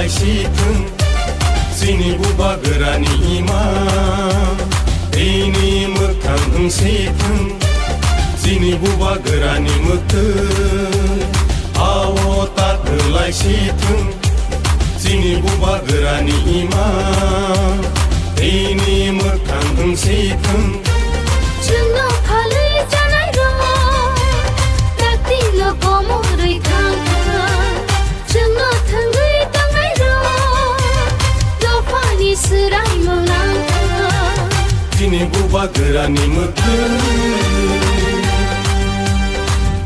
लाइसिथों जोंनि बुबा गोरानि इमा दैनि मोखां होंसेथों जोंनि बुबा गोरानि मोथो आवतात लाइसिथों जोंनि बुबा गोरानि इमा दैनि मोखां होंसेथों जोंनो फालै जानाय दाक्तिलो गमरै थांथों जोंनो थोंगै दांनाय लफानि सोराय मोनांथों जोंनि बुबा गोरानि मोथो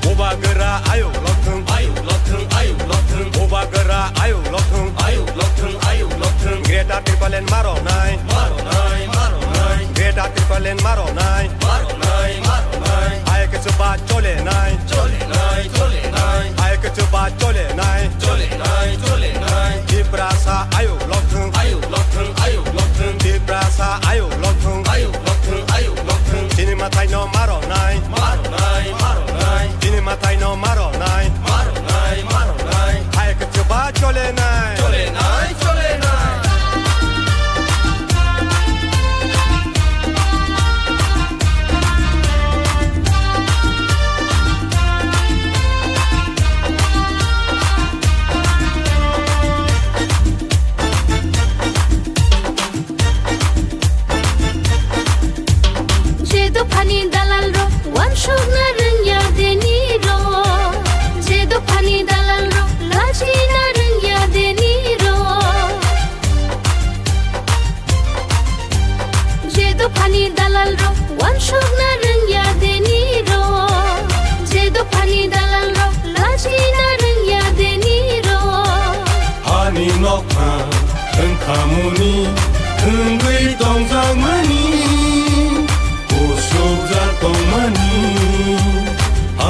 बुबा गोरा आयौ लथों आयौ लथों आयौ लथों बुबा गोरा आयौ लथों आयौ लथों आयौ लथों ग्रेटा ट्रिपलेन मारनाय मारनाय मारनाय ग्रेटा ट्रिपलेन मारनाय मारनाय मारनाय आयके चुबा चलेनाय चलेनाय चलेनाय आयके चुबा चलेनाय चलेनाय चलेनाय दिब्रासा आयौ लथों आयौ लथों आयौ लथों दिब्रासा आयौ लथों आयौ लथों आयौ लथों दिनै माथाय न मारनाय मारनाय मारनाय दिनै माथाय न मारनाय मारनाय मारनाय आयके Chuba चलेनाय चलेनाय चलेनाय Pani dalal ro wan shogna rengya deni ro jedo pani dalal ro lachi na rengya deni ro jedo pani dalal ro wan shogna rengya deni ro jedo pani dalal ro lachi na rengya deni ro hani nokha engkamuni engui dongjangmani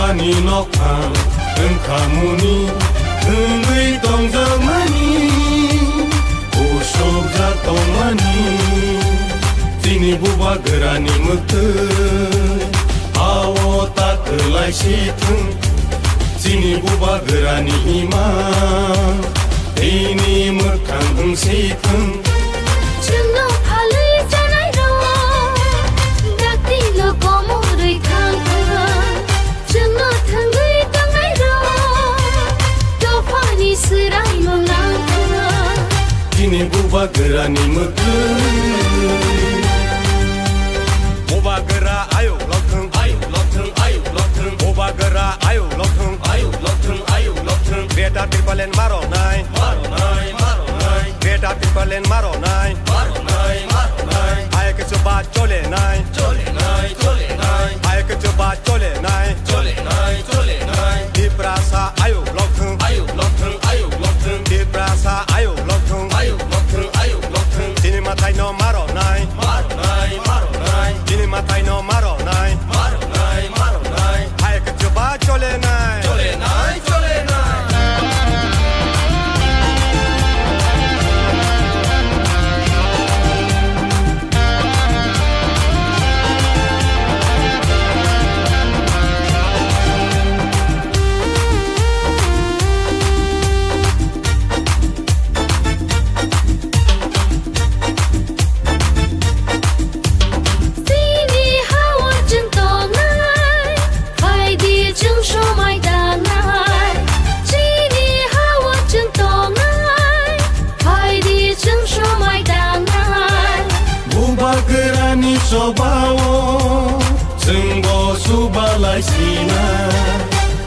Ani nokang engkamuni engui dongjamani usuk jatongmani Dini buba gerani mutei awotat laisithung Dini buba gerani ima Dini mekang hengsithung Joंनो फालै जानाय दाक्तिलो गमरै थांथों जोंनो थोंगै दांनाय लफानि सोराय मोनांथों दिनै बुबा गोरानि मोथों बुबा गोरा आयौ लथों आयौ लथों आयौ लथों बुबा गोरा आयौ लथों आयौ लथों आयौ लथों ग्रेटा ट्रिपलेन मारनाय मारनाय मारनाय ग्रेटा ट्रिपलेन मारनाय मारनाय मारनाय आयके चुबा चलेनाय चलेनाय चलेनाय आयके चुबा चलेनाय चलेनाय चलेनाय दिब्रासा आयौ लथों आयौ लथों आयौ लथों दिब्रासा आयौ लथों आयौ लथों आयौ लथों दिनै माथाय न मारनाय मारनाय मारनाय दिनै माथाय न मारनाय मारनाय मारनाय आयके Chuba चलेनाय चलेनाय चलेनाय Sobawo Zengbo subalai sina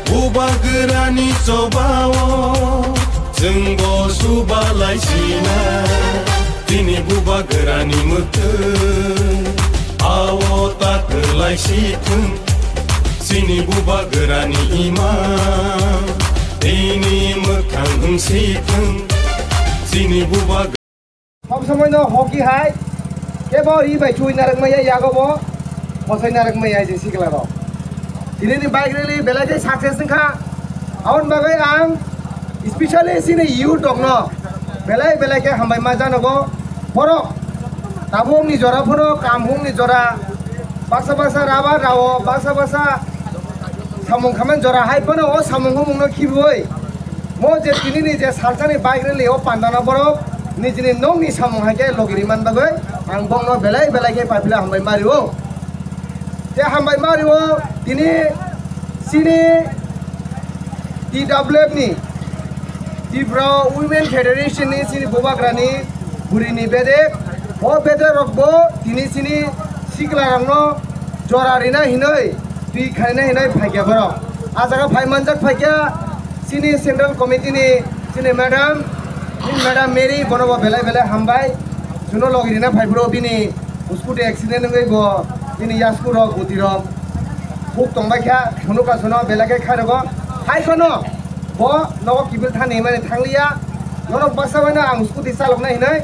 Buba gerani sobawo Zengbo subalai sina Dini buba gerani mutei Awo tak gelai sithung Sini buba gerani ima Dini mekang hengsithung Sini buba Không समय no hoki hai ke bo ri bai chui narak maya ya go bo mosai narak maya je sikla ro dini ni bike rally belai success kha aun bagai ang especially sine you tok no belai ke hambai ma jano go borok tabung ni jora phono kamhung ni jora baksa raba rawo baksa samung khaman jora hai phono o samung ko mungno khiboi mo je tini ni je salsani bike rally o pandana borok nijini nongni samung haike logiri man bagoi ang bongno belai belai ke papila hambai mario te hambai mario tini sini TWF ni Tripura Women Federation ni sini bobagrani burini bedek o bedek rokbo tini sini sikla rangno jorarina hinoi tui khaina hinoi phaikia borok ajaga phai manjak phaikia sini central committee ni sini madam Mary bonobo belai belai hambai juno logirina phaibro bini scooty accident ngai bo bini yasku rok guti rok huk tongbai kha hunuka sono belage kharogo hai kono bo nogo kibil thani mane thanglia nono basabana ang scooty salok nai hinai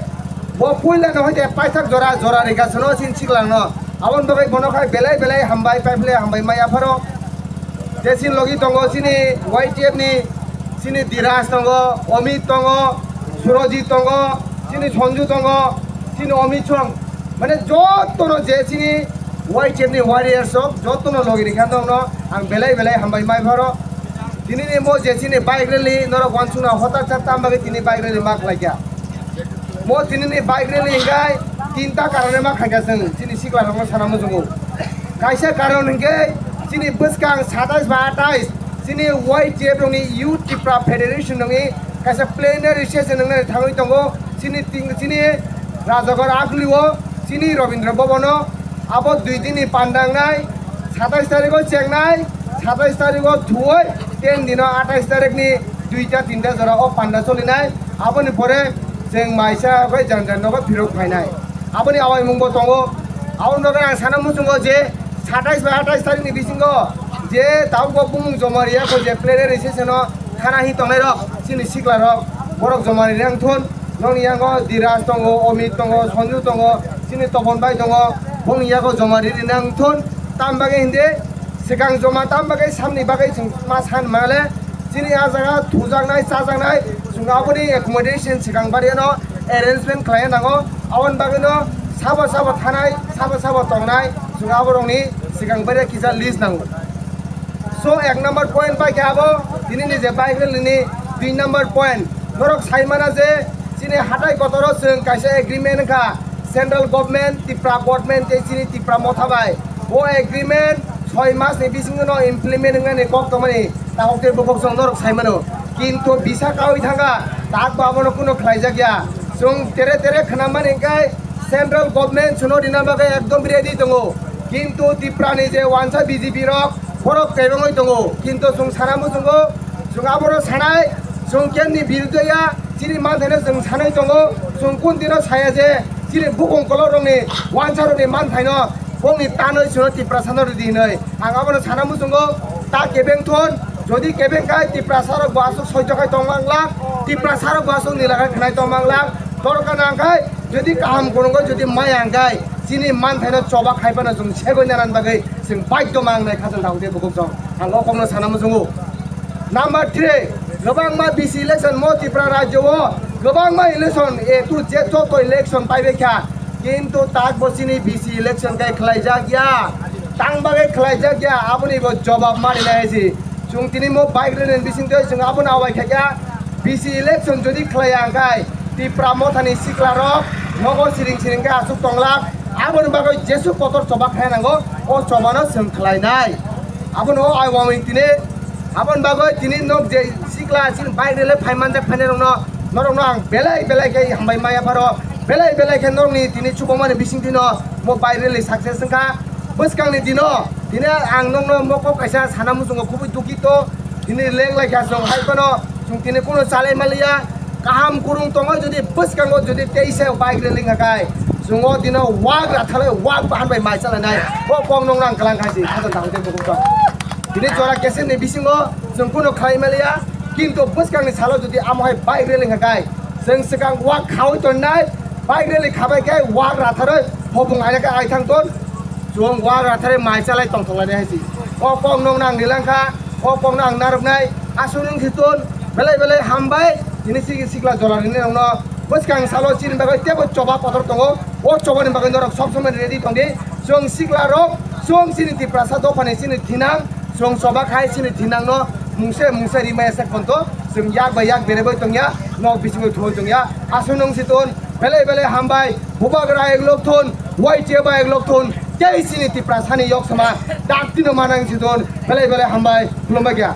bo puila no hoite paithak jora jora rega sono sin siklang no abon bagai bono khai belai belai hambai paifle hambai maya pharo desin logi tongo sini YTF ni sini Diraj tongo Omit tongo Surojit tongo sini Sonju tongo sini Omit chong mane jotono je sini YTF ni warriors ok jotono logi nikhan tongno ang belai belai hambai mai pharo tini ni mo je sini bike rally noro wansuna hota chatta ambage tini bike rally mak laikya mo tini ni bike rally hingai tinta karone mak khaiga sing sini sikla rong sanamu jungu kaisa karon hingai sini buskang 27 28 sini YTF rongni Youth Tripura Federation rongni kaisa plenary session nang thangoi tongo sini sini Rajagor Akliwo sini Robindra Bhobono abo 2 din ni pandang nai 27 tarikh chengnai 27 tarikh thuoi 10 dino 28 tarikh ni 2ta 3ta jora o panda cholinai aboni pore jeng maisa bai janjan nogo phirok phainai aboni awai mungbo tongo awon nogo ang sanamu jungo je 27 28 tarikh ni bisingo je tawgo bumung jomaria ko je plenary session o khana hi tongnai rok sini sikla rok borok jomari rang thon nong yango Diraj tongo Omit tongo Sonju tongo sini Topon bai tongo bong yago jomari rang thon tambage hinde sekang joma tambage samni bagai ma san male sini ajaga thujangnai chajangnai sungaboni accommodation sekang bariano arrangement khlai nango awon bageno sabo sabo thanai sabo tongnai sungaborongni sekang baria kisa list nango so 1 number point pai kabo tini ni je bike rally ni 2 number point norok saimana je sini hatai kotoro sung kaisa agreement kha central government Tripura government te sini Tripura mothabai o agreement 6 mas ni bisingono implement ngane kok tomani tahokte bokok song norok saimano kintu bisa kawi thanga tak babono kuno khlaijagya sung tere tere khanaman engkai central government suno dinabagai ekdom ready tongo kintu Tripura ni je wansa BJP rok borok kaibangoi tongo kintu sung sanamu tongo sung aboro sanai sung kenni birudoya sini manthane sung sanai tongo sung kun dino saya je sini bukong kolorongni wansaroni manthaino bongni tanoi suno Tripura sanor dinoi ang abono sanamu tongo ta kebeng thon jodi kebeng kai Tripura sarok basuk soijokai tongmangla Tripura sarok basuk nilakai khnai tongmangla torkana kai jodi kaham korongo jodi mayangkai sini manthaino choba khaibana jung segoi naran bagai sing baidyo mangnai khajal daute bokok jong ang okongno sanamu jungu number 3 gobang ma BC election mo Tripura rajyo o gobang ma election A to Z to election paibe kha kintu tak bosini BC election kai khlaijagya tangbagai khlaijagya aboni bo jawab mari naisi chung tini mo bike rally bising toi chung abon awai khakya BC election jodi khlayang kai Tripura mothani sikla rok nogo siring siring ka asuk tonglak abon bagai jesu kotor coba khainango o chobano sung khlainai abon o ai waming tini abon bagai tini nok je sikla sin bike rally phaiman jak phaine rongno norongno ang belai belai kai hambai maya pharo belai belai khe norni tini chubomani bising dino mo bike rally success sangka buskangni dino tini ang nongno moko kaisa sanamu jungo khubui dukito tini lenglai kha song haikono sung tini kono chalai malia kaham kurung tongo jodi buskango jodi 23 bike rally ngakai sungo dino wag rathale wag bahan bai mai chalanai bo kong nongrang kalang khaisi khajal daute bokok tini jora kesen ni bisingo sung kono khlai malia kintu buskangni salo jodi amohai bike rally ngakai sung sekang wag khawai tonai bike rally khabai kai wag rathare hobung aina ka ai thang ton jong wag rathare mai chalai tongtholane haisi o kong nongrang nilangkha o kong nang naroknai asunung khiton belai belai hambai tini sikla jolarini nongno buskang salo chin bagai tebo choba potor tongo o chobani bagai norok sob somai ready tongdi jong sikla rok jong sini Tripura sa dofani sini thinang jong choba khai sini thinang no mungse rimai sak ponto जों याक bye याक बेरेबै तंगया नक बिसिङै थुइ तंगया आसुनং सितोन बेले बेले हामबाय बुबागरा एक लोकथोन वाइचेबा एक लोकथोन जय सिनि तिप्रा सानि yok sama dakti no manang siton बेले बेले हामबाय खुलुमबाय गया